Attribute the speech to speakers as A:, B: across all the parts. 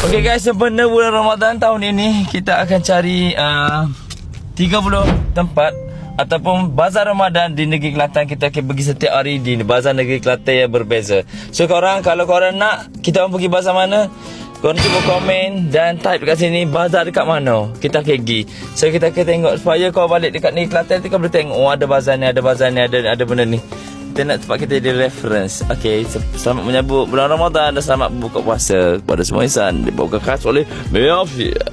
A: Okay guys, sempena bulan Ramadan tahun ini, kita akan cari 30 tempat ataupun bazar Ramadan di negeri Kelantan. Kita akan pergi setiap hari di bazar negeri Kelantan yang berbeza. So korang, kalau korang nak kita orang pergi bazar mana, korang cuba komen dan type dekat sini bazar dekat mana kita akan pergi. So kita akan tengok supaya kau balik dekat negeri Kelantan tu, kau boleh tengok, oh ada bazar ni, ada bazar ni, ada benda ni. Kita nak tempat kita jadi reference. Okay, selamat menyambut bulan Ramadan dan selamat berbuka puasa kepada semua insan. Dibawakan khas oleh Mafia.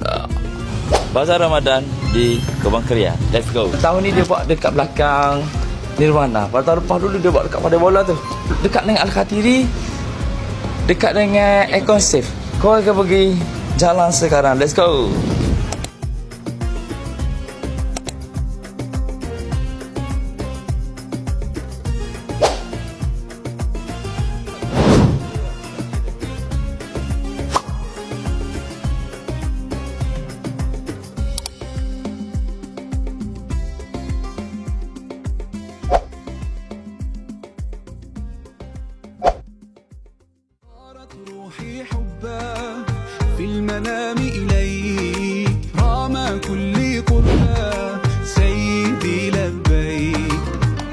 A: Bazar Ramadan di Kebang Keria. Let's go. Tahun ni dia buat dekat belakang Nirwana. Pada tahun lepas dulu dia buat dekat Padang Bola tu, dekat dengan Al-Khatiri, dekat dengan Econ Safe. Kau akan pergi jalan sekarang. Let's go.
B: روحي حبا في المنام إليك رام كل قربا سيدي لبيك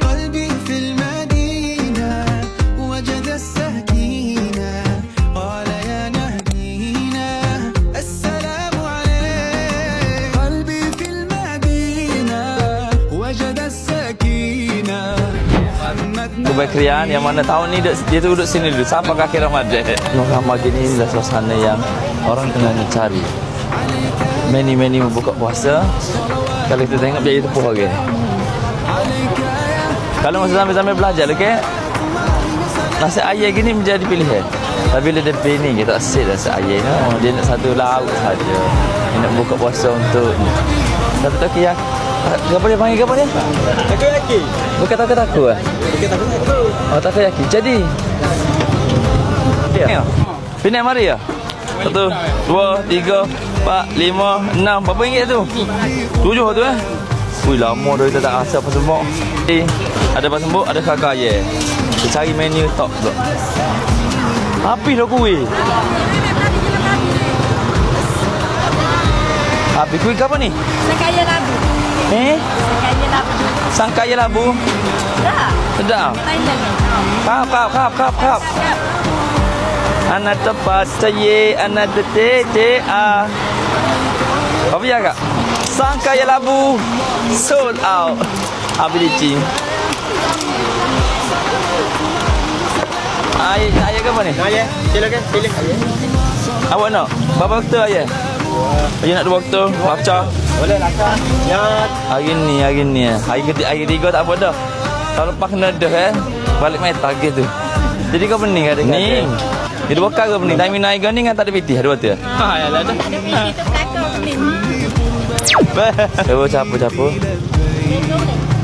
B: قلبي في المدينة وجد السكينة قال يا نهدينا السلام عليك قلبي في المدينة وجد السكينة
A: Kebang Keria yang mana tahun ni dia tu duduk sini dulu sampai ke akhir Ramadan. Ramadan gini adalah suasana yang orang tengah cari. Many membuka puasa. Kalau kita tengok biaya tepuh lagi. Kalau masa sambil belajar lagi, nasi ayam gini menjadi pilihan. Tapi bila dia pilih kita asyik nasi ayam no. Dia nak satu lauk saja. Dia nak buka puasa untuk ni. Tapi tak kira apa dia panggil apa dia?
C: Takoyaki.
A: Bukan taku ah.
C: Bukan takoyaki.
A: Oh, takoyaki. Jadi ya. Pinai mari ya. 1, 2, 3, 4, 5, 6. Berapa ringgit tu? 7 tu eh. Ui, lama dah kita tak rasa apa sembok. Ada apa sembok, ada kakak ye. Kita cari menu top tu. Habis dah kuih. Habis kuih ke apa ni?
D: Sangkaya labu. Sangkaya labu.
A: Sangkaya labu.
D: Dah.
A: Sedap.
D: Thailand.
A: Kap. Anak tepat saya, anak tete a. Apa ya kak? Sangkaya labu sold out. Habis licin. Ayah ke apa ni?
C: Ayah, silakan pilih.
A: Awak nak? Berapa waktu ayah? Ayah nak 2 waktu. Macam
C: Boleh lakar. Ya.
A: hari ni. Hari ketiga tak apa dah. Tahun lepas kena dah balik main target tu. Jadi kau pening kadang-kadang. Pening. Dia dua kali ke pening. Time naik ni kan tak ada piti. Ada waktu.
C: Ha, ya dah.
D: Ada pilih tu belakang pening.
A: Coba capu.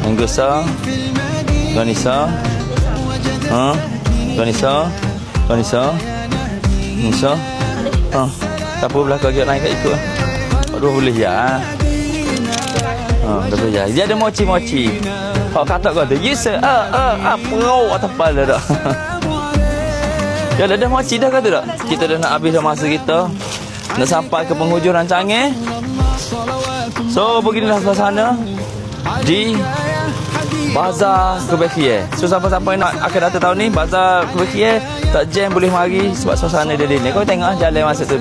A: Anggusa. Ganisa. Ganisa. Capu belakang dia naik kat ikut. Aduh boleh ya. Dah boleh ya. Dia ada mochi. Kau kata kau tu, yes sir, pro atas kepala dah. Ya dah mochi dah kata tak? Kita dah nak habis dah masa kita. Nak sampai ke penghujung rancangan. So beginilah suasana di Bazar Kebang Keria. So siapa-siapa nak akan datang tahun ni Bazar Kebang Keria tak jam boleh mari sebab suasana dia ni. Kau tengok jalan masa tu.